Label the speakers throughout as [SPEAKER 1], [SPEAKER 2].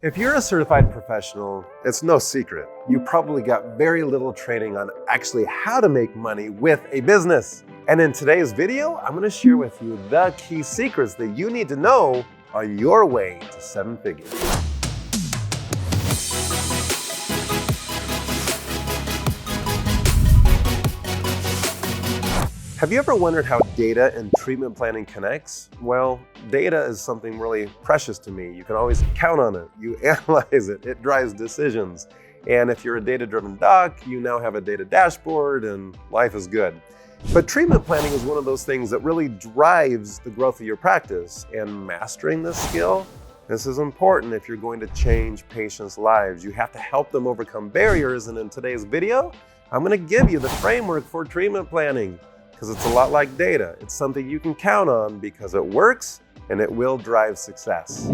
[SPEAKER 1] If you're a certified professional, it's no secret. You probably got very little training on actually how to make money with a business. And in today's video, I'm going to share with you the key secrets that you need to know on your way to 7 figures. Have you ever wondered how data and treatment planning connects? Well, data is something really precious to me. You can always count on it. You analyze it. It drives decisions. And if you're a data-driven doc, you now have a data dashboard and life is good. But treatment planning is one of those things that really drives the growth of your practice. And mastering this skill, this is important if you're going to change patients' lives. You have to help them overcome barriers. And in today's video, I'm going to give you the framework for treatment planning. Because it's a lot like data. It's something you can count on because it works and it will drive success.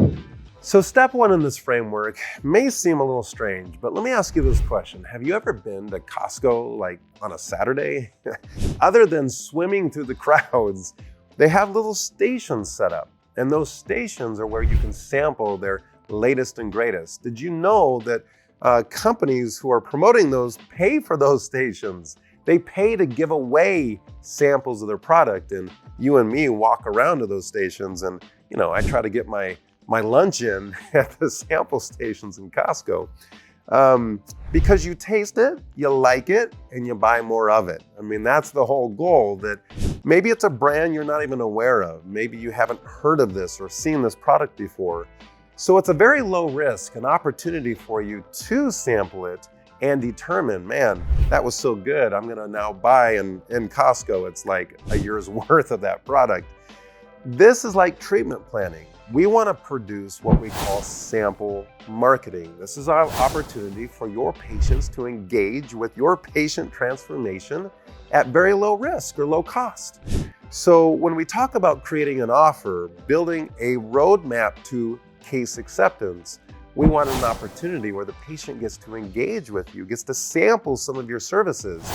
[SPEAKER 1] So step one in this framework may seem a little strange, but let me ask you this question. Have you ever been to Costco like on a Saturday? Other than swimming through the crowds, they have little stations set up. And those stations are where you can sample their latest and greatest. Did you know that companies who are promoting those pay for those stations? They pay to give away samples of their product, and you and me walk around to those stations, and I try to get my lunch in at the sample stations in Costco because you taste it, you like it, and you buy more of it. I mean, that's the whole goal. That maybe it's a brand you're not even aware of. Maybe you haven't heard of this or seen this product before. So it's a very low risk, an opportunity for you to sample it and determine, man, that was so good, I'm gonna now buy in Costco. It's like a year's worth of that product. This is like treatment planning. We wanna produce what we call sample marketing. This is our opportunity for your patients to engage with your patient transformation at very low risk or low cost. So when we talk about creating an offer, building a roadmap to case acceptance, we want an opportunity where the patient gets to engage with you, gets to sample some of your services.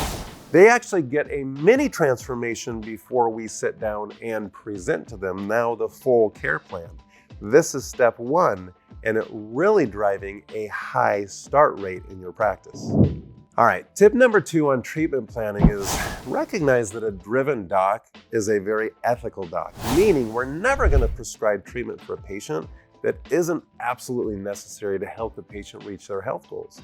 [SPEAKER 1] They actually get a mini transformation before we sit down and present to them now the full care plan. This is step one, and it really driving a high start rate in your practice. All right, tip number 2 on treatment planning is recognize that a driven doc is a very ethical doc, meaning we're never gonna prescribe treatment for a patient that isn't absolutely necessary to help the patient reach their health goals.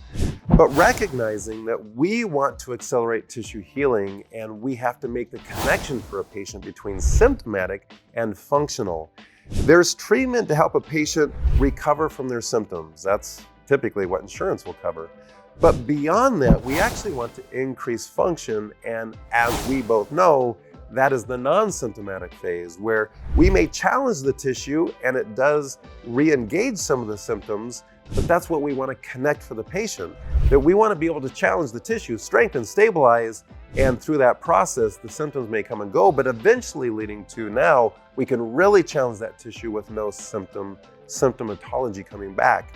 [SPEAKER 1] But recognizing that we want to accelerate tissue healing and we have to make the connection for a patient between symptomatic and functional. There's treatment to help a patient recover from their symptoms. That's typically what insurance will cover. But beyond that, we actually want to increase function, and as we both know, that is the non-symptomatic phase where we may challenge the tissue and it does re-engage some of the symptoms, but that's what we want to connect for the patient. That we want to be able to challenge the tissue, strengthen, stabilize, and through that process, the symptoms may come and go, but eventually leading to now, we can really challenge that tissue with no symptomatology coming back.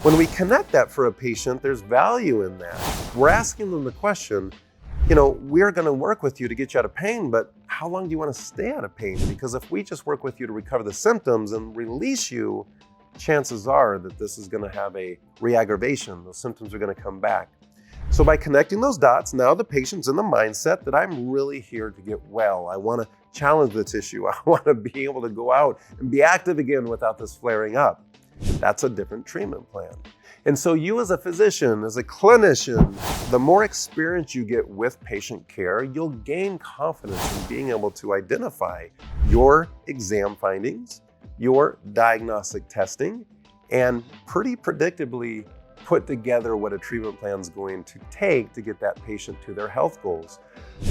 [SPEAKER 1] When we connect that for a patient, there's value in that. We're asking them the question, we're going to work with you to get you out of pain, but how long do you want to stay out of pain? Because if we just work with you to recover the symptoms and release you, chances are that this is going to have a re-aggravation. Those symptoms are going to come back. So by connecting those dots, now the patient's in the mindset that I'm really here to get well. I want to challenge the tissue. I want to be able to go out and be active again without this flaring up. That's a different treatment plan. And so you as a physician, as a clinician, the more experience you get with patient care, you'll gain confidence in being able to identify your exam findings, your diagnostic testing, and pretty predictably put together what a treatment plan is going to take to get that patient to their health goals.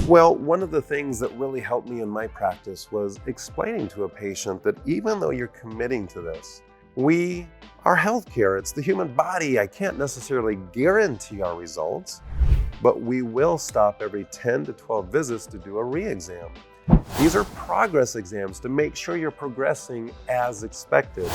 [SPEAKER 1] Well, one of the things that really helped me in my practice was explaining to a patient that even though you're committing to this, we are healthcare, it's the human body. I can't necessarily guarantee our results, but we will stop every 10 to 12 visits to do a re-exam. These are progress exams to make sure you're progressing as expected.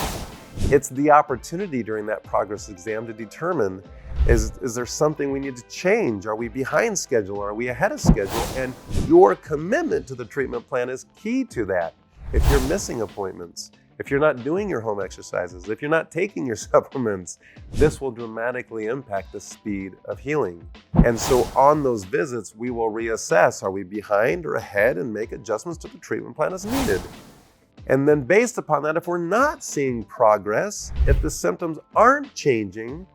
[SPEAKER 1] It's the opportunity during that progress exam to determine, is there something we need to change? Are we behind schedule? Are we ahead of schedule? And your commitment to the treatment plan is key to that. If you're missing appointments, if you're not doing your home exercises, if you're not taking your supplements, this will dramatically impact the speed of healing. And so on those visits, we will reassess, are we behind or ahead, and make adjustments to the treatment plan as needed. And then based upon that, if we're not seeing progress, if the symptoms aren't changing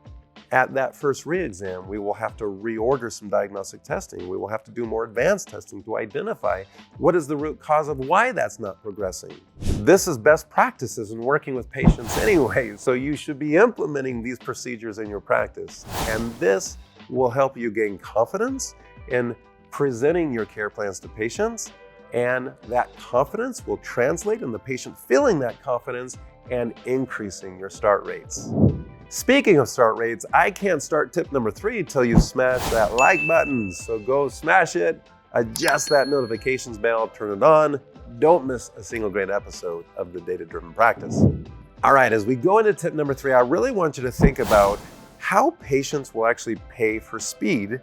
[SPEAKER 1] at that first re-exam, we will have to reorder some diagnostic testing. We will have to do more advanced testing to identify what is the root cause of why that's not progressing. This is best practices in working with patients anyway, so you should be implementing these procedures in your practice. And this will help you gain confidence in presenting your care plans to patients, and that confidence will translate in the patient feeling that confidence and increasing your start rates. Speaking of start rates, I can't start tip number 3 until you smash that like button. So go smash it, adjust that notifications bell, turn it on. Don't miss a single great episode of the Data-Driven Practice. All right, as we go into tip number 3, I really want you to think about how patients will actually pay for speed.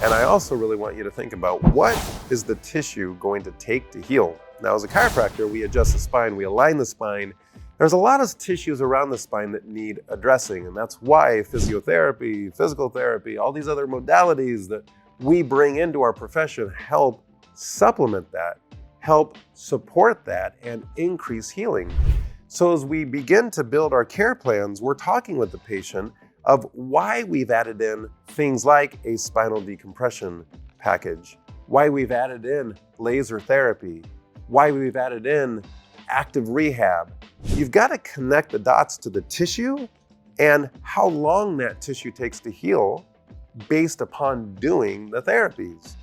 [SPEAKER 1] And I also really want you to think about what is the tissue going to take to heal. Now, as a chiropractor, we adjust the spine, we align the spine. There's a lot of tissues around the spine that need addressing, and that's why physiotherapy, physical therapy, all these other modalities that we bring into our profession help supplement that, help support that, and increase healing. So as we begin to build our care plans, we're talking with the patient of why we've added in things like a spinal decompression package, why we've added in laser therapy, why we've added in active rehab. You've got to connect the dots to the tissue and how long that tissue takes to heal based upon doing the therapies.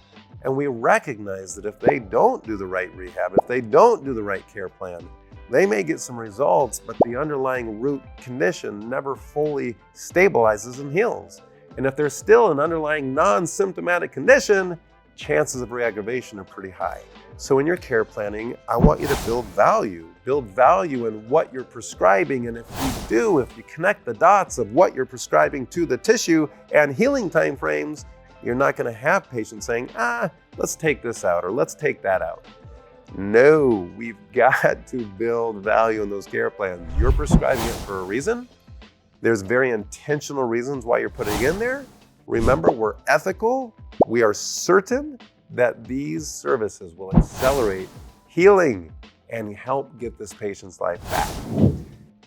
[SPEAKER 1] And we recognize that if they don't do the right rehab, if they don't do the right care plan, they may get some results, but the underlying root condition never fully stabilizes and heals. And if there's still an underlying non-symptomatic condition, chances of reaggravation are pretty high. So in your care planning, I want you to build value in what you're prescribing. And if you connect the dots of what you're prescribing to the tissue and healing timeframes, you're not going to have patients saying, let's take this out or let's take that out. No, we've got to build value in those care plans. You're prescribing it for a reason. There's very intentional reasons why you're putting it in there. Remember, we're ethical. We are certain that these services will accelerate healing and help get this patient's life back.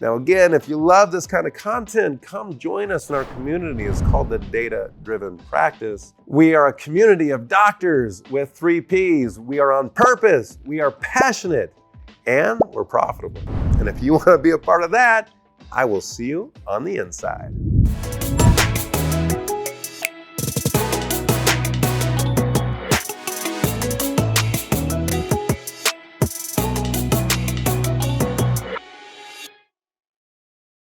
[SPEAKER 1] Now, again, if you love this kind of content, come join us in our community. It's called the Data-Driven Practice. We are a community of doctors with 3 Ps. We are on purpose, we are passionate, and we're profitable. And if you want to be a part of that, I will see you on the inside.